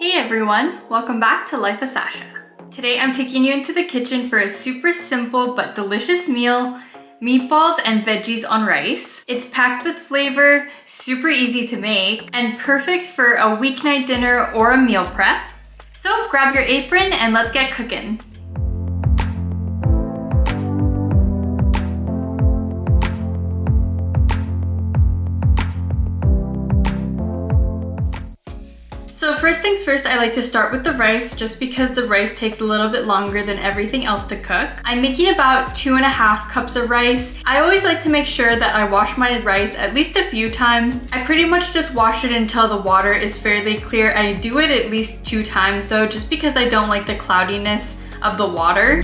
Hey everyone, welcome back to Life of Sacha. Today I'm taking you into the kitchen for a super simple but delicious meal, meatballs and veggies on rice. It's packed with flavor, super easy to make, and perfect for a weeknight dinner or a meal prep. So grab your apron and let's get cooking. So first things first, I like to start with the rice just because the rice takes a little bit longer than everything else to cook. I'm making about 2.5 cups of rice. I always like to make sure that I wash my rice at least a few times. I pretty much just wash it until the water is fairly clear. I do it at least 2 times though, just because I don't like the cloudiness of the water.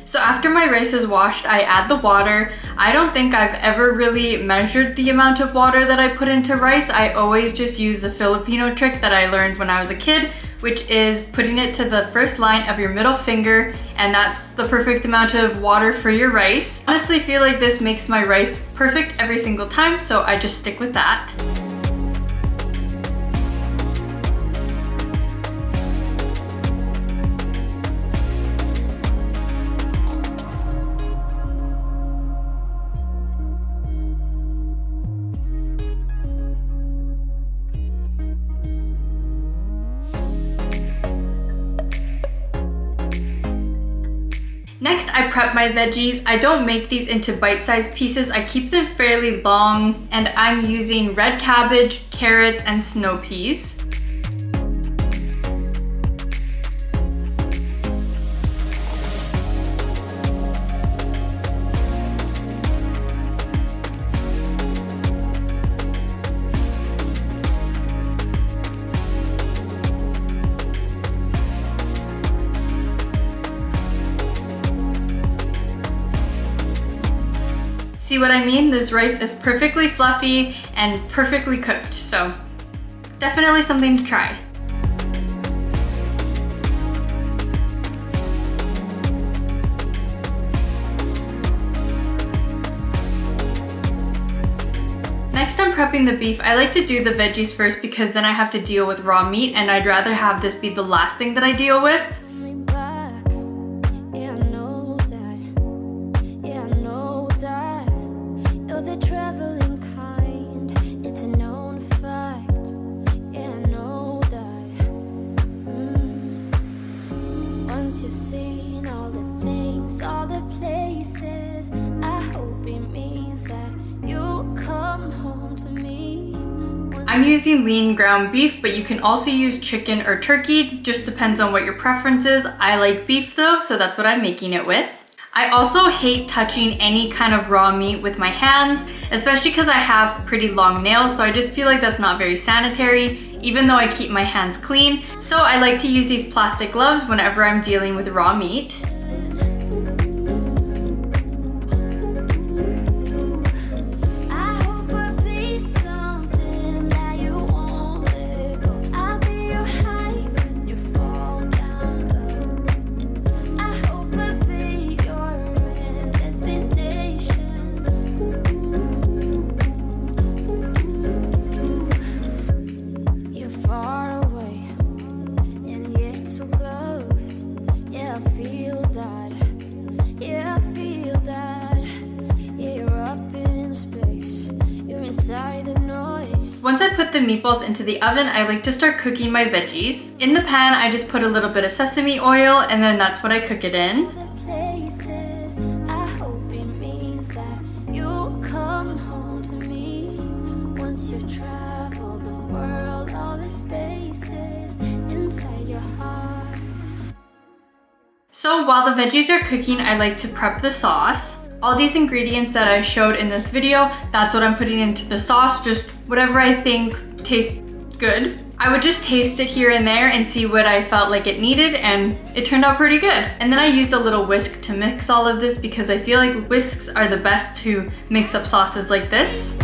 So after my rice is washed, I add the water. I don't think I've ever really measured the amount of water that I put into rice. I always just use the Filipino trick that I learned when I was a kid, which is putting it to the first line of your middle finger, and that's the perfect amount of water for your rice. I honestly feel like this makes my rice perfect every single time, so I just stick with that. Next, I prep my veggies. I don't make these into bite-sized pieces. I keep them fairly long, and I'm using red cabbage, carrots, and snow peas. See what I mean? This rice is perfectly fluffy and perfectly cooked, so definitely something to try. Next, I'm prepping the beef. I like to do the veggies first because then I have to deal with raw meat, and I'd rather have this be the last thing that I deal with. I'm using lean ground beef, but you can also use chicken or turkey, just depends on what your preference is. I like beef though, so that's what I'm making it with. I also hate touching any kind of raw meat with my hands, especially because I have pretty long nails, so I just feel like that's not very sanitary, even though I keep my hands clean. So I like to use these plastic gloves whenever I'm dealing with raw meat. Once I put the meatballs into the oven, I like to start cooking my veggies. In the pan, I just put a little bit of sesame oil, and then that's what I cook it in. So while the veggies are cooking, I like to prep the sauce. All these ingredients that I showed in this video, that's what I'm putting into the sauce, just whatever I think tastes good. I would just taste it here and there and see what I felt like it needed, and it turned out pretty good. And then I used a little whisk to mix all of this because I feel like whisks are the best to mix up sauces like this.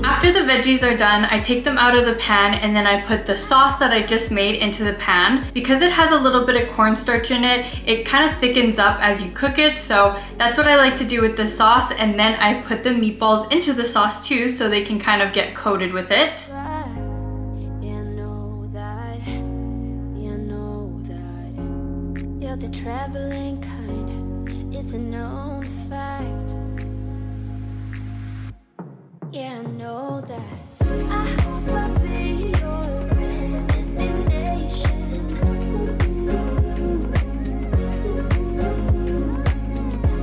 After the veggies are done, I take them out of the pan and then I put the sauce that I just made into the pan. Because it has a little bit of cornstarch in it, it kind of thickens up as you cook it. So that's what I like to do with the sauce. And then I put the meatballs into the sauce too, so they can kind of get coated with it. The traveling kind, it's a known fact. Yeah, I know that. I hope I'll be your destination.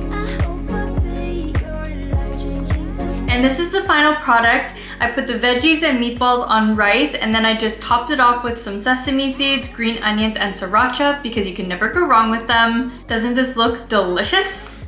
I hope I'll be your life-changing success. And this is the final product. I put the veggies and meatballs on rice, and then I just topped it off with some sesame seeds, green onions, and sriracha because you can never go wrong with them. Doesn't this look delicious?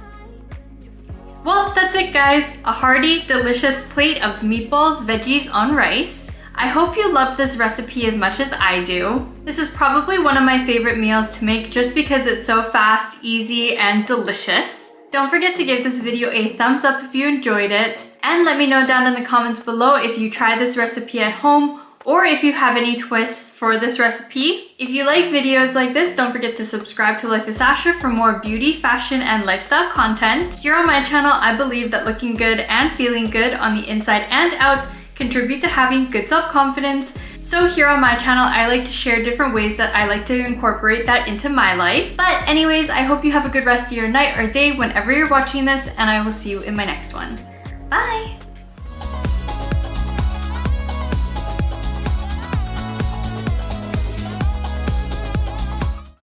Well, that's it guys. A hearty, delicious plate of meatballs, veggies on rice. I hope you loved this recipe as much as I do. This is probably one of my favorite meals to make just because it's so fast, easy, and delicious. Don't forget to give this video a thumbs up if you enjoyed it, and let me know down in the comments below if you try this recipe at home or if you have any twists for this recipe. If you like videos like this, don't forget to subscribe to Life with Sacha for more beauty, fashion, and lifestyle content. Here on my channel, I believe that looking good and feeling good on the inside and out contribute to having good self-confidence. So here on my channel, I like to share different ways that I like to incorporate that into my life. But anyways, I hope you have a good rest of your night or day whenever you're watching this, and I will see you in my next one. Bye!